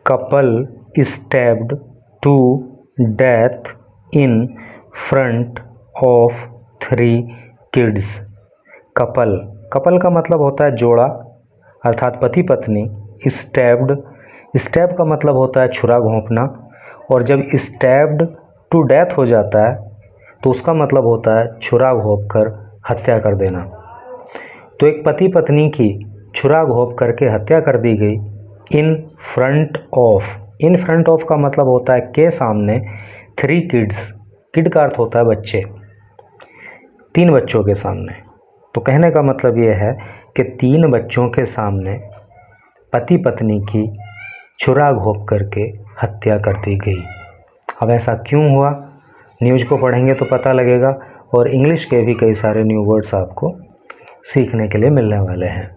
Couple stabbed to death in front of 3 kids. Couple, couple का मतलब होता है जोड़ा अर्थात पति पत्नी। स्टैब्ड, स्टैब का मतलब होता है छुरा घोंपना, और जब स्टैब्ड टू डेथ हो जाता है तो उसका मतलब होता है छुरा घोंप कर हत्या कर देना। तो एक पति पत्नी की छुरा घोंप करके हत्या कर दी गई in front of. In front of का मतलब होता है के सामने 3 किड्स। किड का अर्थ होता है बच्चे, 3 बच्चों के सामने। तो कहने का मतलब ये है कि 3 बच्चों के सामने पति पत्नी की छुरा घोंप करके हत्या कर दी गई। अब ऐसा क्यों हुआ, न्यूज़ को पढ़ेंगे तो पता लगेगा, और इंग्लिश के भी कई सारे न्यू वर्ड्स आपको सीखने के लिए मिलने वाले हैं।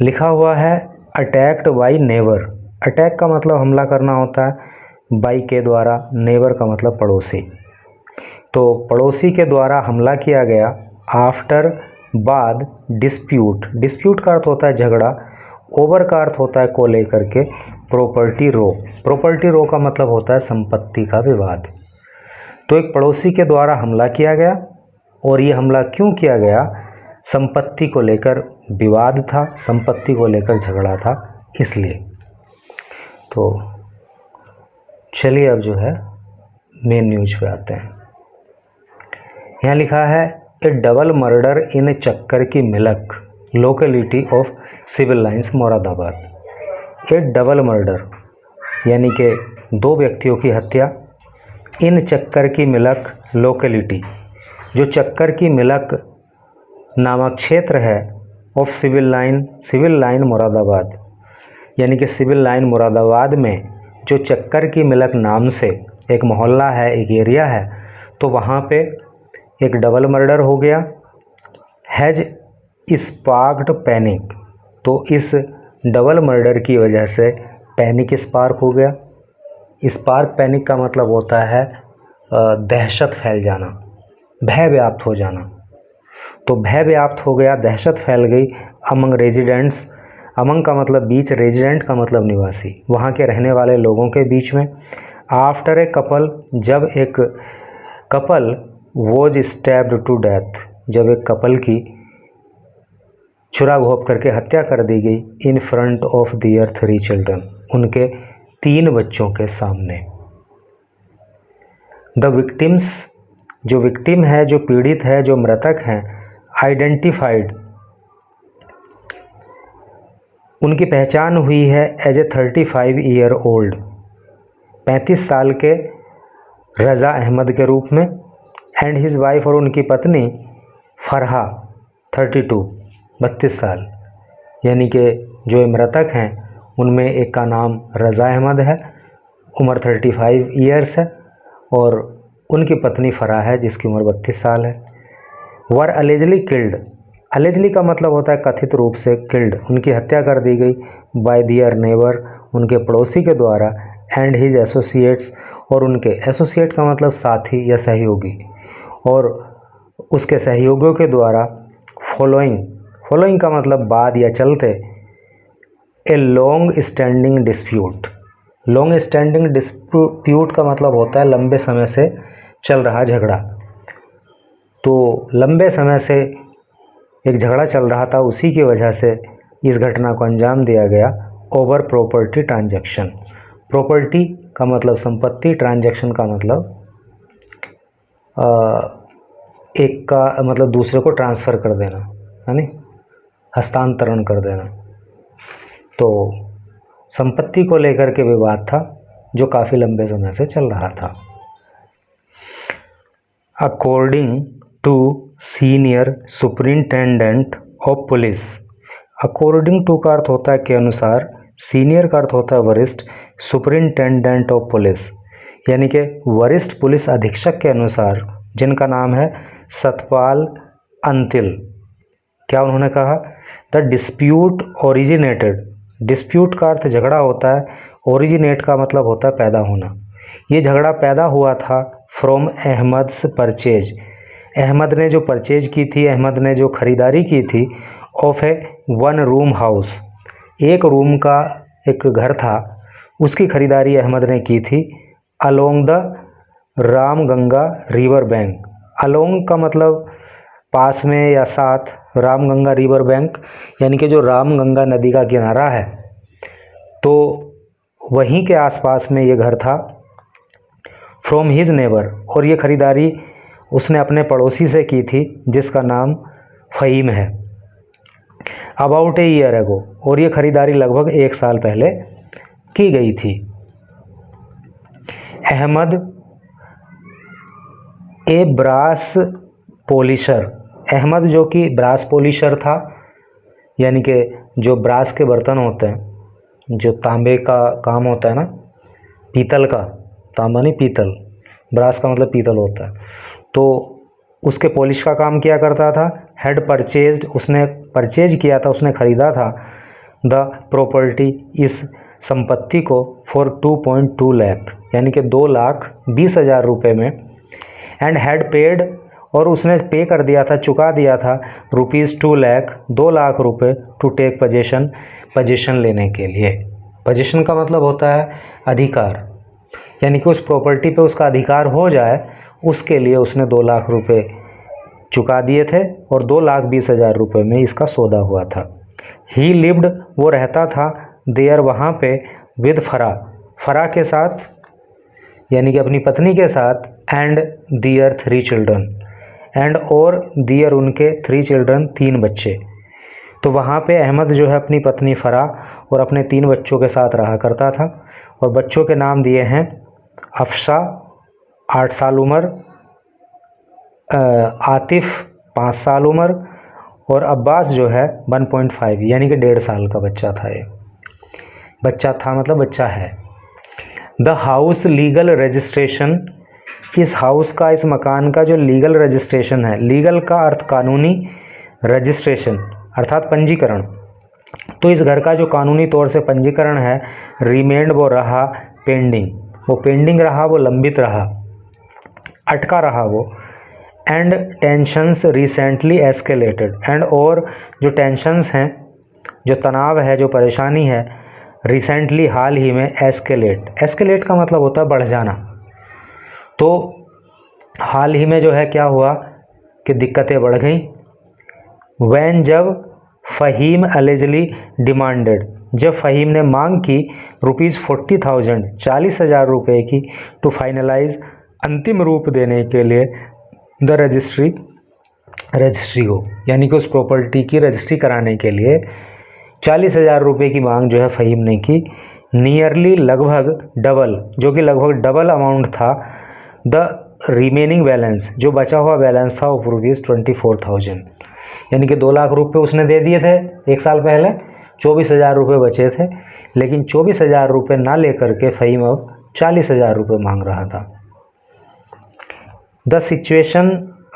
लिखा हुआ है अटैक्ड बाई नेबर। अटैक का मतलब हमला करना होता है, बाई के द्वारा, नेबर का मतलब पड़ोसी। तो पड़ोसी के द्वारा हमला किया गया आफ्टर, बाद, डिस्प्यूट। डिस्प्यूट का अर्थ होता है झगड़ा, ओवर का अर्थ होता है को लेकर के, प्रॉपर्टी रो। प्रॉपर्टी रो का मतलब होता है संपत्ति का विवाद। तो एक पड़ोसी के द्वारा हमला किया गया, और ये हमला क्यों किया गया, संपत्ति को लेकर विवाद था, संपत्ति को लेकर झगड़ा था, इसलिए। तो चलिए अब जो है मेन न्यूज पे आते हैं। यहाँ लिखा है ए double murder in Chakkar ki Milak, locality of civil lines Moradabad. A double murder यानी कि 2 व्यक्तियों की हत्या, इन चक्कर की मिलक लोकेलिटी, जो चक्कर की मिलक नामक क्षेत्र है, of civil line, civil line Moradabad, यानी कि सिविल लाइन मुरादाबाद में जो चक्कर की मिलक नाम से एक मोहल्ला है, एक एरिया है, तो वहाँ पे एक डबल मर्डर हो गया। हैज स्पार्क्ड पैनिक, तो इस डबल मर्डर की वजह से पैनिक स्पार्क हो गया। स्पार्क पैनिक का मतलब होता है दहशत फैल जाना, भय व्याप्त हो जाना। तो भय व्याप्त हो गया, दहशत फैल गई अमंग रेजिडेंट्स। अमंग का मतलब बीच, रेजिडेंट का मतलब निवासी, वहाँ के रहने वाले लोगों के बीच में। आफ्टर ए कपल, जब एक couple was stabbed to death, जब एक कपल की छुरा घोंप करके हत्या कर दी गई in front of their 3 children, उनके 3 बच्चों के सामने। द विक्टिम्स, जो विक्टिम है, जो पीड़ित है, जो मृतक हैं, आइडेंटिफाइड, उनकी पहचान हुई है एज ए 35 ईयर ओल्ड, 35 साल के रज़ा अहमद के रूप में, एंड हिज वाइफ, और उनकी पत्नी फरहा 32 साल, यानी कि जो मृतक हैं उनमें एक का नाम रज़ा अहमद है, उम्र 35 ईयर्स है, और उनकी पत्नी फरहा है जिसकी उम्र 32 साल है। वर अलेजली किल्ड, अलेजली का मतलब होता है कथित रूप से, किल्ड, उनकी हत्या कर दी गई बाय दियर नेबर, उनके पड़ोसी के द्वारा, एंड हिज एसोसिएट्स, और उनके एसोसिएट का मतलब साथी या सहयोगी, और उसके सहयोगियों के द्वारा, फॉलोइंग, फॉलोइंग का मतलब बाद या चलते, a long standing dispute. Long standing dispute का मतलब होता है लंबे समय से चल रहा झगड़ा। तो लंबे समय से एक झगड़ा चल रहा था, उसी की वजह से इस घटना को अंजाम दिया गया ओवर प्रॉपर्टी ट्रांजैक्शन। प्रॉपर्टी का मतलब संपत्ति, ट्रांजैक्शन का मतलब एक का मतलब दूसरे को ट्रांसफ़र कर देना, यानी हस्तांतरण कर देना। तो संपत्ति को लेकर के विवाद था जो काफ़ी लंबे समय से चल रहा था। According to senior superintendent of police, according to का अर्थ होता है के अनुसार, सीनियर का अर्थ होता है वरिष्ठ, सुपरिंटेंडेंट ऑफ पुलिस यानी कि वरिष्ठ पुलिस अधीक्षक के अनुसार, जिनका नाम है सतपाल अंतिल। क्या उन्होंने कहा, द डिस्प्यूट ओरिजिनेटेड, डिस्प्यूट का अर्थ झगड़ा होता है, ओरिजिनेट का मतलब होता है पैदा होना। ये झगड़ा पैदा हुआ था फ्रॉम अहमद्स परचेज, अहमद ने जो परचेज की थी, अहमद ने जो ख़रीदारी की थी, ऑफ ए 1 रूम हाउस, एक रूम का एक घर था, उसकी खरीदारी अहमद ने की थी along the Ramganga river bank. Along का मतलब पास में या साथ, रामगंगा रिवर बैंक यानी कि जो रामगंगा नदी का किनारा है, तो वहीं के आसपास में ये घर था। फ्रॉम हिज नेबर, और ये ख़रीदारी उसने अपने पड़ोसी से की थी जिसका नाम फ़हीम है। अबाउट ए ईयर एगो, और ये ख़रीदारी लगभग 1 साल पहले की गई थी। अहमद ए ब्रास पॉलिशर, अहमद जो कि ब्रास पॉलिशर था, यानी कि जो ब्रास के बर्तन होते हैं, जो तांबे का काम होता है ना, पीतल का, तांबा नहीं पीतल, ब्रास का मतलब पीतल होता है, तो उसके पॉलिश का काम किया करता था। हैड परचेज्ड, उसने परचेज किया था, उसने ख़रीदा था द प्रॉपर्टी, इस संपत्ति को फॉर 2.2 लाख, यानी कि 2,20,000 रुपये में। एंड हैड पेड, और उसने पे कर दिया था, चुका दिया था ₹2 लाख, 2 लाख रुपये टू टेक पोजीशन, पोजीशन लेने के लिए। पोजीशन का मतलब होता है अधिकार, यानी कि उस प्रॉपर्टी पे उसका अधिकार हो जाए, उसके लिए उसने 2 लाख रुपये चुका दिए थे और 2,20,000 रुपये में इसका सौदा हुआ था। ही लिव्ड, वो रहता था, देयर, वहाँ पे, विद फरा, फरा के साथ यानी कि अपनी पत्नी के साथ, एंड दियर 3 चिल्ड्रन, एंड और दियर उनके 3 चिल्ड्रन, 3 बच्चे। तो वहाँ पे अहमद जो है अपनी पत्नी फ़रा और अपने 3 बच्चों के साथ रहा करता था, और बच्चों के नाम दिए हैं अफशा 8 साल उम्र, आतिफ़ 5 साल उम्र, और अब्बास जो है 1.5 यानी कि 1.5 साल का बच्चा था। ये बच्चा था मतलब बच्चा है। द हाउस लीगल रजिस्ट्रेशन, इस हाउस का, इस मकान का जो लीगल रजिस्ट्रेशन है, लीगल का अर्थ कानूनी, रजिस्ट्रेशन अर्थात पंजीकरण, तो इस घर का जो कानूनी तौर से पंजीकरण है, रिमेंड, वो रहा पेंडिंग, वो पेंडिंग रहा, वो लंबित रहा, अटका रहा वो। And tensions recently escalated, and और जो टेंशंस हैं, जो तनाव है, जो परेशानी है, रिसेंटली हाल ही में, एस्केलेट, एस्केलेट का मतलब होता है बढ़ जाना। तो हाल ही में जो है क्या हुआ कि दिक्कतें बढ़ गई। वैन, जब, फ़हीम एलिजली डिमांडेड, जब फ़हीम ने मांग की ₹40,000, 40,000 रुपये की, टू फाइनलाइज, अंतिम रूप देने के लिए, द रजिस्ट्री, रजिस्ट्री को, यानी कि उस प्रॉपर्टी की रजिस्ट्री कराने के लिए 40,000 रुपये की मांग जो है फ़हीम ने की। नियरली, लगभग डबल, जो कि लगभग डबल अमाउंट था, द रिमेनिंग बैलेंस, जो बचा हुआ बैलेंस था वो ₹24,000, यानी कि 2 लाख रुपये उसने दे दिए थे 1 साल पहले, 24,000 रुपये बचे थे, लेकिन 24,000 रुपये ना लेकर के फ़हीम अब 40,000 रुपये मांग रहा था। The situation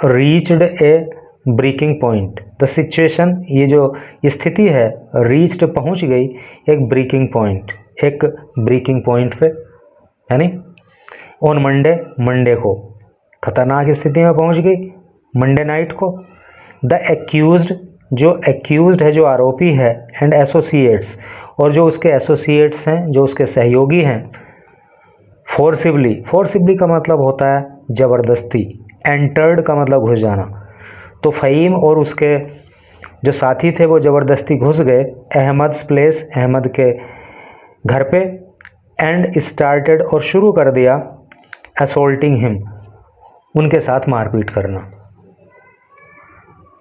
reached a breaking point, the situation, ये जो स्थिति है, रीच्ड, पहुंच गई, एक ब्रेकिंग पॉइंट, एक ब्रेकिंग पॉइंट पे, यानी ऑन मंडे, मंडे को खतरनाक स्थिति में पहुंच गई, मंडे नाइट को। द एक्यूज्ड, जो एक्यूज्ड है, जो आरोपी है, एंड एसोसिएट्स, और जो उसके एसोसिएट्स हैं, जो उसके सहयोगी हैं, फोर्सिबली, फोर्सिबली का मतलब होता है ज़बरदस्ती, एंटर्ड का मतलब घुस जाना। तो फ़हीम और उसके जो साथी थे वो ज़बरदस्ती घुस गए अहमद्स प्लेस, अहमद के घर पे, एंड स्टार्टेड, और शुरू कर दिया, असोल्टिंग हिम, उनके साथ मारपीट करना।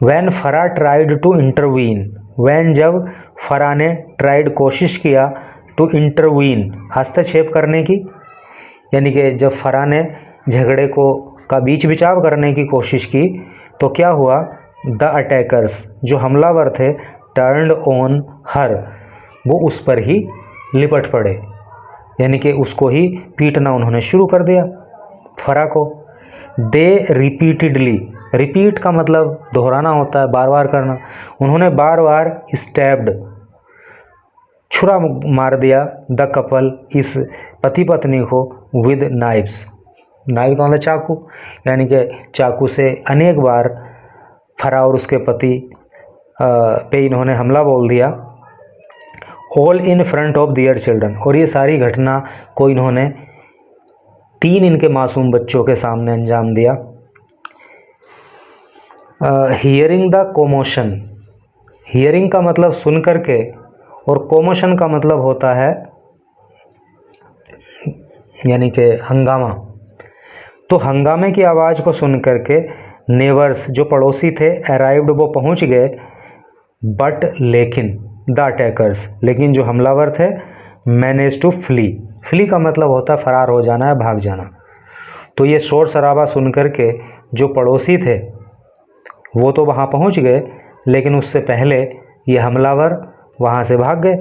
वैन फरा ट्राइड टू इंटरवीन, वैन, जब, फरा ने, ट्राइड, कोशिश किया, टू इंटरवीन, हस्तक्षेप करने की, यानी कि जब फरा ने झगड़े को का बीच बिचाव करने की कोशिश की, तो क्या हुआ, द अटैकर्स, जो हमलावर थे, टर्न्ड ऑन हर, वो उस पर ही लिपट पड़े, यानी कि उसको ही पीटना उन्होंने शुरू कर दिया, फरा को। दे रिपीटेडली, रिपीट का मतलब दोहराना होता है, बार बार करना, उन्होंने बार बार स्टैब्ड, छुरा मार दिया, द कपल, इस पति पत्नी को, विद नाइफ्स, नाइफ का मतलब चाकू, यानी कि चाकू से अनेक बार फरा और उसके पति पे इन्होंने हमला बोल दिया। All in front of their children, और ये सारी घटना को इन्होंने 3 इनके मासूम बच्चों के सामने अंजाम दिया। हियरिंग द कोमोशन, हियरिंग का मतलब सुन करके और कोमोशन का मतलब होता है यानी कि हंगामा। तो हंगामे की आवाज़ को सुन करके नेबर्स जो पड़ोसी थे अराइव्ड वो पहुंच गए, बट लेकिन द अटैकर्स, लेकिन जो हमलावर थे मैनेज टू फ्ली, फ्ली का मतलब होता है फरार हो जाना है, भाग जाना। तो ये शोर शराबा सुन करके जो पड़ोसी थे वो तो वहाँ पहुँच गए, लेकिन उससे पहले ये हमलावर वहाँ से भाग गए।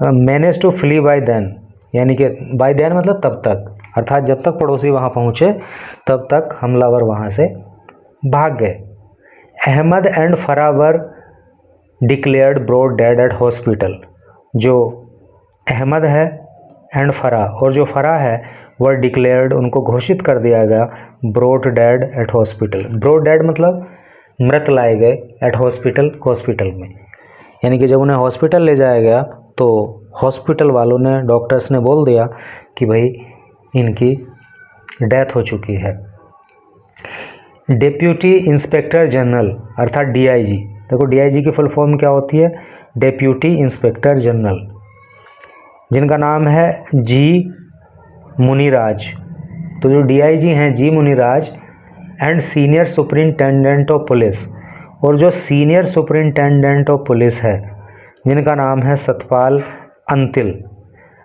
Manage to flee by then, यानी कि बाय देन मतलब तब तक, अर्थात जब तक पड़ोसी वहाँ पहुँचे तब तक हमलावर वहाँ से भाग गए। Ahmad and Farah were declared brought dead at hospital, जो अहमद है एंड फरा, और जो फरा है वह डिक्लेयर्ड, उनको घोषित कर दिया गया broad dead at hospital. Broad dead मतलब मृत लाए गए, एट हॉस्पिटल, हॉस्पिटल में, यानी कि जब उन्हें हॉस्पिटल ले जाया गया तो हॉस्पिटल वालों ने, डॉक्टर्स ने बोल दिया कि भाई इनकी डेथ हो चुकी है। डेप्यूटी इंस्पेक्टर जनरल अर्थात डीआईजी, देखो डीआईजी की फुल फॉर्म क्या होती है, डेप्यूटी इंस्पेक्टर जनरल, जिनका नाम है जी मुनिराज। तो जो डीआईजी हैं जी मुनिराज and senior superintendent of police, और जो सीनियर सुपरिंटेंडेंट ऑफ पुलिस है जिनका नाम है सतपाल अंतिल,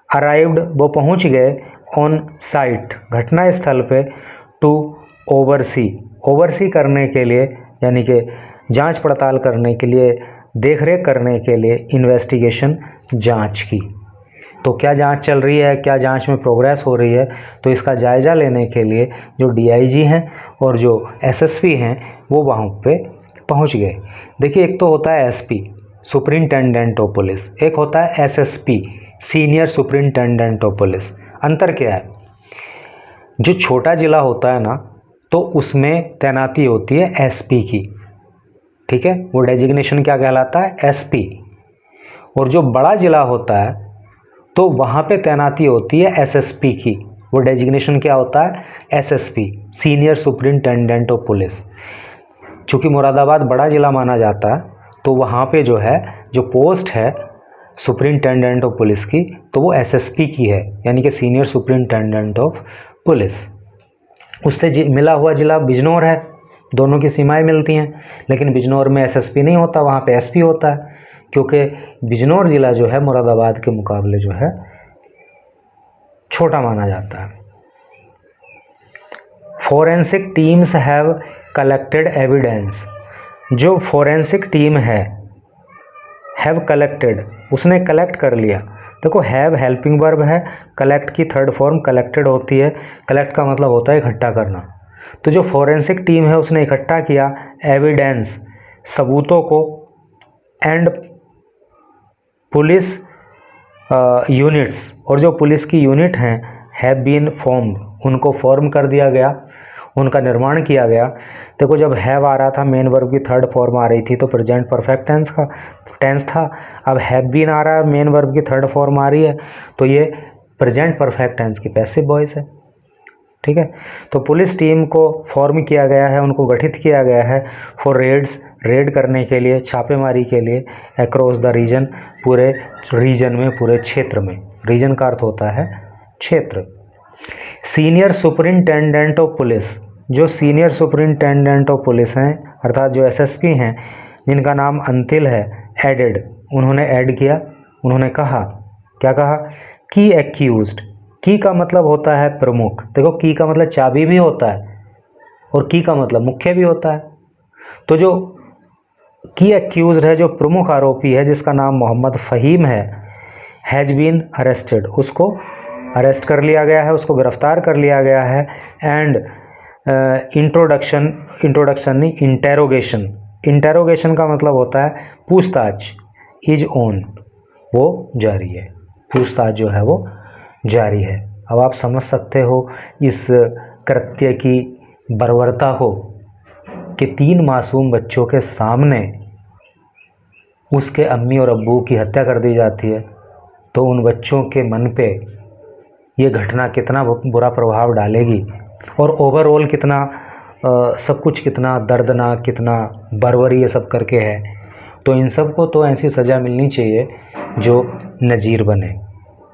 अराइव्ड वो पहुंच गए ऑन साइट, घटना स्थल पे, टू ओवरसी, ओवरसी करने के लिए, यानी कि जांच पड़ताल करने के लिए, देखरेख करने के लिए, इन्वेस्टिगेशन जांच की। तो क्या जांच चल रही है, क्या जांच में प्रोग्रेस हो रही है, तो इसका जायज़ा लेने के लिए जो डीआईजी हैं और जो एसएसपी हैं वो वहाँ पे पहुँच गए। देखिए एक तो होता है एसपी सुपरिंटेंडेंट ऑफ पुलिस, एक होता है SSP senior superintendent of police. अंतर क्या है, जो छोटा ज़िला होता है ना तो उसमें तैनाती होती है एसपी की, ठीक है, वो डेजिग्नेशन क्या कहलाता है, एसपी। और जो बड़ा ज़िला होता है तो वहाँ पे तैनाती होती है एसएसपी की, वो डेजिग्नेशन क्या होता है, SSP senior superintendent of police. चूँकि मुरादाबाद बड़ा ज़िला माना जाता है तो वहाँ पे जो है, जो पोस्ट है सुपरिंटेंडेंट ऑफ पुलिस की, तो वो एसएसपी की है, यानी कि सीनियर सुपरिंटेंडेंट ऑफ पुलिस। उससे मिला हुआ ज़िला बिजनौर है, दोनों की सीमाएं मिलती हैं, लेकिन बिजनौर में एसएसपी नहीं होता, वहाँ पे एसपी होता है, क्योंकि बिजनौर ज़िला जो है मुरादाबाद के मुकाबले जो है छोटा माना जाता है। Forensic teams have collected evidence, जो फोरेंसिक टीम है हैव कलेक्टेड, उसने कलेक्ट कर लिया। देखो हैव हेल्पिंग वर्ब है, कलेक्ट की थर्ड फॉर्म कलेक्टेड होती है, कलेक्ट का मतलब होता है इकट्ठा करना। तो जो फोरेंसिक टीम है उसने इकट्ठा किया एविडेंस, सबूतों को, एंड पुलिस यूनिट्स, और जो पुलिस की यूनिट हैं हैव बीन फॉर्म्ड, उनको फॉर्म कर दिया गया, उनका निर्माण किया गया। देखो जब हैव आ रहा था मेन वर्ब की थर्ड फॉर्म आ रही थी तो प्रेजेंट परफेक्ट टेंस था, अब हैव बीन आ रहा है मेन वर्ब की थर्ड फॉर्म आ रही है तो ये प्रेजेंट परफेक्ट टेंस की पैसिव वॉइस है, ठीक है। तो पुलिस टीम को फॉर्म किया गया है, उनको गठित किया गया है फॉर रेड्स, रेड करने के लिए, छापेमारी के लिए, अक्रॉस द रीजन, पूरे रीजन में, पूरे क्षेत्र में, रीजन का अर्थ होता है क्षेत्र। सीनियर सुपरिंटेंडेंट ऑफ पुलिस, जो सीनियर सुपरिंटेंडेंट ऑफ पुलिस हैं अर्थात जो एसएसपी हैं जिनका नाम अंतिल है, एडेड, उन्होंने ऐड किया, उन्होंने कहा, क्या कहा, की एक्यूज्ड, की का मतलब होता है प्रमुख, देखो की का मतलब चाबी भी होता है और की का मतलब मुख्य भी होता है। तो जो की एक्यूज्ड है, जो प्रमुख आरोपी है जिसका नाम मोहम्मद फ़हीम है, हैज़ बीन अरेस्टेड, उसको अरेस्ट कर लिया गया है, उसको गिरफ्तार कर लिया गया है। एंड इंट्रोडक्शन नहीं, इंटेरोगेशन का मतलब होता है पूछताछ, इज ऑन, वो जारी है, पूछताछ जो है वो जारी है। अब आप समझ सकते हो इस कृत्य की बर्बरता को कि 3 मासूम बच्चों के सामने उसके अम्मी और अब्बू की हत्या कर दी जाती है, तो उन बच्चों के मन पे ये घटना कितना बुरा प्रभाव डालेगी और ओवरऑल कितना सब कुछ कितना दर्दनाक, कितना बर्बरी ये सब करके है। तो इन सब को तो ऐसी सज़ा मिलनी चाहिए जो नज़ीर बने।